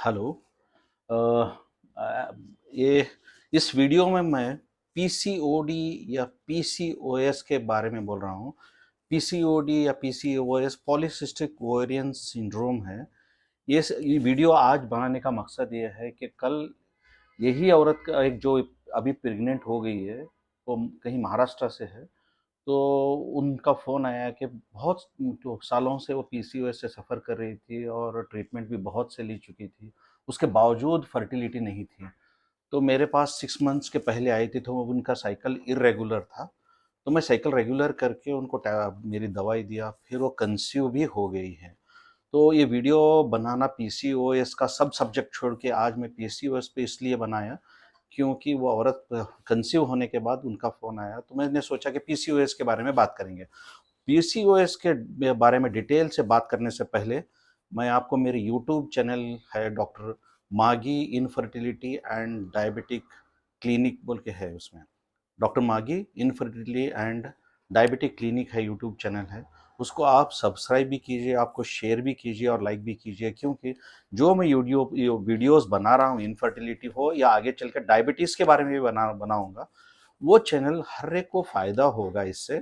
Hello. अ, अ, ये इस video में मैं पीसीओडी या पीसीओएस के बारे में बोल रहा हूँ। पीसीओडी या पीसीओएस पॉलीसिस्टिक ओवेरियन सिंड्रोम है। ये वीडियो आज बनाने का मकसद ये है कि कल यही औरत का एक जो अभी प्रेग्नेंट हो गई है, वो कहीं महाराष्ट्र से है। तो उनका फ़ोन आया कि बहुत जो सालों से वो पीसीओएस से सफ़र कर रही थी और ट्रीटमेंट भी बहुत से ले चुकी थी। उसके बावजूद फर्टिलिटी नहीं थी। तो मेरे पास 6 मंथ्स के पहले आई थी, तो उनका साइकिल इर्रेगुलर था। तो मैं साइकिल रेगुलर करके उनको मेरी दवाई दिया, फिर वो कंसीव भी हो गई है। तो ये वीडियो बनाना पीसीओएस का सब सब्जेक्ट छोड़ के आज मैं पीसीओएस पे इसलिए बनाया, क्योंकि वो औरत कंसीव होने के बाद उनका फ़ोन आया, तो मैंने सोचा कि पीसीओएस के बारे में बात करेंगे। पीसीओएस के बारे में डिटेल से बात करने से पहले मैं आपको मेरे यूट्यूब चैनल है डॉक्टर मागी इनफर्टिलिटी एंड डायबिटिक क्लिनिक बोल के है, उसमें डॉक्टर मागी इनफर्टिलिटी एंड डायबिटिक क्लिनिक है, यूट्यूब चैनल है। उसको आप सब्सक्राइब भी कीजिए, आपको शेयर भी कीजिए और लाइक भी कीजिए, क्योंकि जो मैं वीडियोस बना रहा हूँ, इनफर्टिलिटी हो या आगे चल कर डायबिटीज़ के बारे में भी बनाऊंगा, वो चैनल हर एक को फ़ायदा होगा इससे।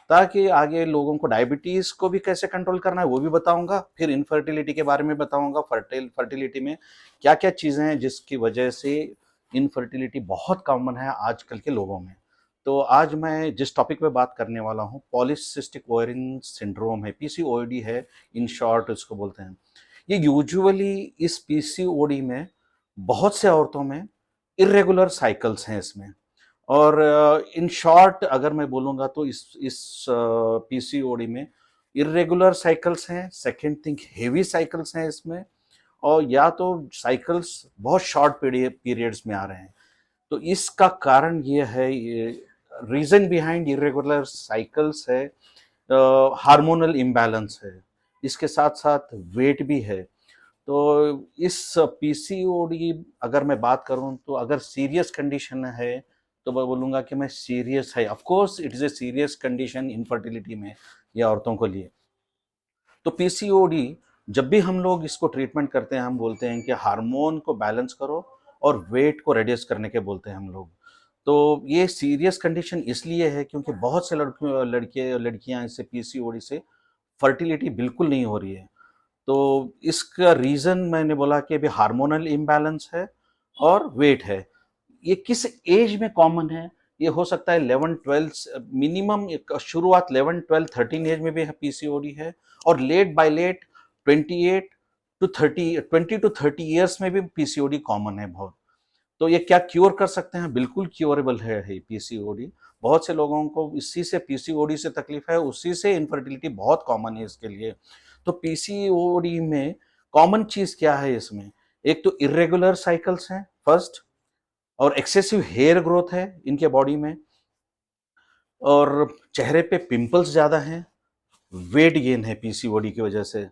ताकि आगे लोगों को डायबिटीज़ को भी कैसे कंट्रोल करना है वो भी बताऊंगा, फिर इनफर्टिलिटी के बारे में बताऊंगा, फर्टिलिटी में क्या क्या चीज़ें हैं जिसकी वजह से इनफर्टिलिटी बहुत कॉमन है आजकल के लोगों में। तो आज मैं जिस टॉपिक पे बात करने वाला हूँ, पॉलीसिस्टिक ओवेरियन सिंड्रोम है, पीसीओडी है, इन शॉर्ट इसको बोलते हैं। ये यूजुअली इस पीसीओडी में बहुत से औरतों में इरेगुलर साइकिल्स हैं इसमें। और इन शॉर्ट अगर मैं बोलूँगा तो इस पीसीओडी में इरेगुलर साइकिल्स हैं, सेकंड थिंग हेवी साइकिल्स हैं इसमें, और या तो साइकिल्स बहुत शॉर्ट पीरियड्स में आ रहे हैं। तो इसका कारण ये है, ये रीजन बिहाइंड इरेगुलर साइकिल्स है, हार्मोनल इम्बैलेंस है, इसके साथ साथ वेट भी है। तो इस पीसीओडी अगर मैं बात करूं तो अगर सीरियस कंडीशन है तो मैं बोलूँगा कि मैं सीरियस है, of course it is a serious condition infertility में या औरतों को लिए। तो पीसीओडी जब भी हम लोग इसको ट्रीटमेंट करते हैं, हम बोलते हैं कि हार्मोन को बैलेंस करो और वेट को रिड्यूस करने के बोलते हैं हम लोग। तो ये सीरियस कंडीशन इसलिए है क्योंकि बहुत से लड़कियां इससे पीसीओडी से फर्टिलिटी बिल्कुल नहीं हो रही है। तो इसका रीज़न मैंने बोला कि अभी हार्मोनल इम्बैलेंस है और वेट है। ये किस एज में कॉमन है? ये हो सकता है 11-12 मिनिमम, शुरुआत 11-12-13 एज में भी पीसीओडी है, और late by late 28 to 30, 20 to 30 years में भी पीसीओडी कॉमन है बहुत। तो ये क्या क्योर कर सकते हैं? बिल्कुल क्योरेबल है पीसीओडी। बहुत से लोगों को इसी से पीसीओडी से तकलीफ है, उसी से इनफर्टिलिटी बहुत कॉमन है इसके लिए। तो पीसीओडी में कॉमन चीज क्या है इसमें? एक तो इरेगुलर साइकिल्स हैं फर्स्ट, और एक्सेसिव हेयर ग्रोथ है इनके बॉडी में, और चेहरे पे पिंपल्स ज्यादा हैं, वेट गेन है पीसीओडी की वजह से।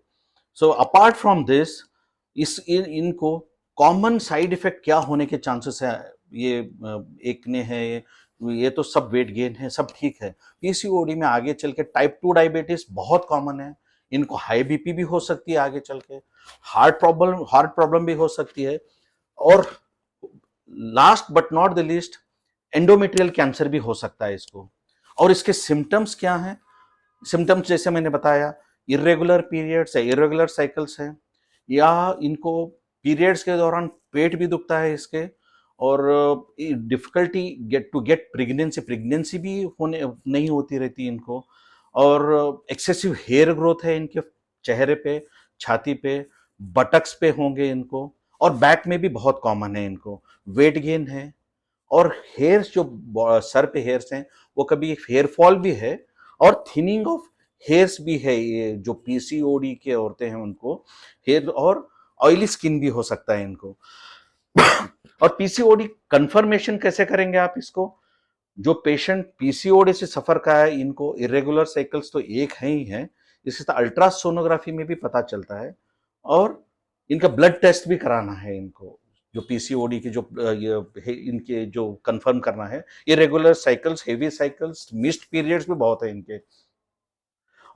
सो अपार्ट फ्रॉम दिस, इनको कॉमन साइड इफेक्ट क्या होने के चांसेस है? ये एक ने है, ये तो सब वेट गेन है, सब ठीक है। पीसीओडी में आगे चल के टाइप 2 डायबिटीज बहुत कॉमन है। इनको हाई बीपी भी हो सकती है आगे चल के, हार्ट प्रॉब्लम भी हो सकती है, और last but not the least endometrial cancer भी हो सकता है इसको। और इसके सिम्टम्स क्या हैं? सिम्टम्स जैसे मैंने बताया, इरेगुलर पीरियड्स है, इरेगुलर साइकिल्स है, या इनको पीरियड्स के दौरान पेट भी दुखता है इसके, और डिफिकल्टी गेट प्रेगनेंसी भी होने नहीं होती रहती इनको, और एक्सेसिव हेयर ग्रोथ है इनके चेहरे पे, छाती पे, बटक्स पे होंगे इनको, और बैक में भी बहुत कॉमन है इनको। वेट गेन है, और हेयर्स जो सर पे हेयर्स हैं वो कभी हेयर फॉल भी है, और थिनिंग ऑफ हेयर्स भी है। ये जो पीसीओडी के औरतें हैं उनको हेयर और ऑयली स्किन भी हो सकता है इनको। और पीसीओडी कंफर्मेशन कैसे करेंगे आप इसको? जो पेशेंट पीसीओडी से सफर का है, इनको इरेगुलर साइकिल्स तो एक है ही है, इसके साथ अल्ट्रासोनोग्राफी में भी पता चलता है, और इनका ब्लड टेस्ट भी कराना है इनको। जो पीसीओडी की जो इनके जो कंफर्म करना है, irregular cycles, heavy cycles, missed periods भी बहुत है इनके।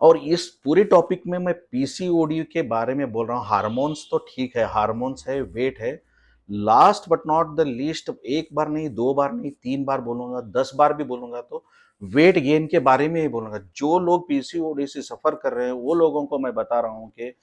और इस पूरे टॉपिक में मैं पीसीओडी के बारे में बोल रहा हूँ। हार्मोन्स तो ठीक है, हार्मोन्स है, वेट है, last but not the least, एक बार नहीं, 2 बार नहीं, 3 बार बोलूंगा, 10 बार भी बोलूंगा तो वेट गेन के बारे में ही बोलूंगा। जो लोग पीसीओडी से सफर कर रहे हैं वो लोगों को मैं बता रहा हूँ कि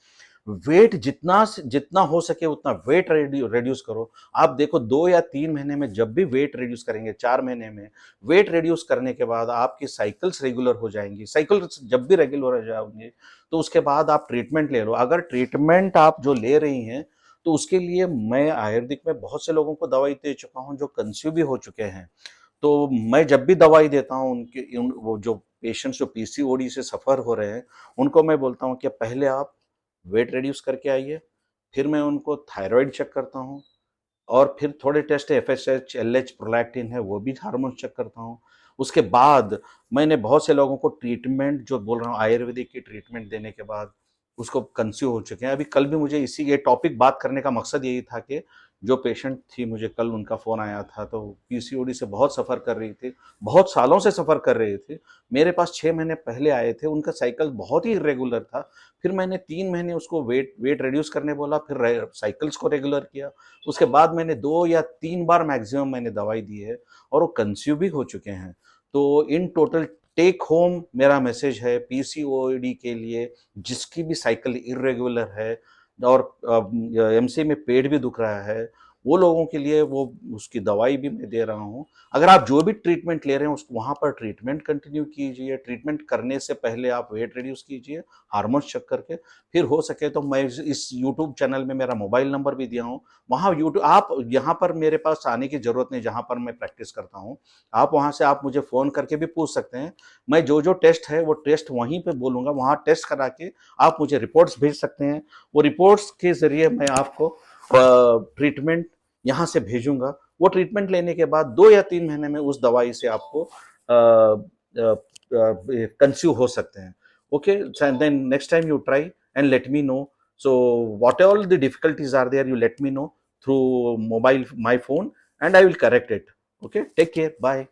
वेट जितना हो सके उतना वेट रिड्यूस करो। आप देखो 2 या 3 महीने में जब भी वेट रिड्यूस करेंगे, 4 महीने में वेट रिड्यूस करने के बाद आपकी साइकिल्स रेगुलर हो जाएंगी। साइकिल्स जब भी रेगुलर हो जाएंगे तो उसके बाद आप ट्रीटमेंट ले लो। अगर ट्रीटमेंट आप जो ले रही हैं तो उसके लिए मैं आयुर्वेदिक में बहुत से लोगों को दवाई दे चुका हूँ जो कंसीव भी हो चुके हैं। तो मैं जब भी दवाई देता हूँ वो जो पेशेंट्स जो पीसीओडी से सफर हो रहे हैं उनको मैं बोलता हूँ कि पहले आप वेट रिड्यूस करके आइए, फिर मैं उनको थायराइड चेक करता हूँ और फिर थोड़े टेस्ट एफएसएच, एलएच, प्रोलैक्टिन है वो भी हार्मोन चेक करता हूँ। उसके बाद मैंने बहुत से लोगों को ट्रीटमेंट जो बोल रहा हूँ आयुर्वेदिक की ट्रीटमेंट देने के बाद उसको कंसीव हो चुके हैं। अभी कल भी मुझे इसी ये टॉपिक बात करने का मकसद यही था कि जो पेशेंट थी, मुझे कल उनका फ़ोन आया था, तो पीसीओडी से बहुत सफ़र कर रही थी, बहुत सालों से सफ़र कर रही थी। मेरे पास 6 महीने पहले आए थे, उनका साइकिल बहुत ही इर्रेगुलर था। फिर मैंने 3 महीने उसको वेट रिड्यूस करने बोला, फिर साइकिल्स को रेगुलर किया। उसके बाद मैंने 2 या 3 बार मैक्सिमम मैंने दवाई दी है और वो कंसीव भी हो चुके हैं। तो इन टोटल टेक होम मेरा मैसेज है पीसीओडी के लिए, जिसकी भी साइकिल इर्रेगुलर है और एमसी में पेट भी दुख रहा है, वो लोगों के लिए वो उसकी दवाई भी मैं दे रहा हूँ। अगर आप जो भी ट्रीटमेंट ले रहे हैं उस वहाँ पर ट्रीटमेंट कंटिन्यू कीजिए। ट्रीटमेंट करने से पहले आप वेट रिड्यूस कीजिए हार्मोन्स चेक करके। फिर हो सके तो मैं इस यूट्यूब चैनल में मेरा मोबाइल नंबर भी दिया हूँ। वहाँ यूट्यूब आप यहाँ पर मेरे पास आने की ज़रूरत नहीं, जहाँ पर मैं प्रैक्टिस करता हूँ। आप वहाँ से आप मुझे फ़ोन करके भी पूछ सकते हैं। मैं जो टेस्ट है वो टेस्ट वहीं पे बोलूँगा, वहाँ टेस्ट करा के आप मुझे रिपोर्ट्स भेज सकते हैं। वो रिपोर्ट्स के ज़रिए मैं आपको ट्रीटमेंट यहाँ से भेजूँगा। वो ट्रीटमेंट लेने के बाद 2 या 3 महीने में उस दवाई से आपको कंसीव हो सकते हैं। Okay, then next time you try and let me know. So what all the difficulties are there, you let me know through my phone and I will correct it. Okay, take care, bye.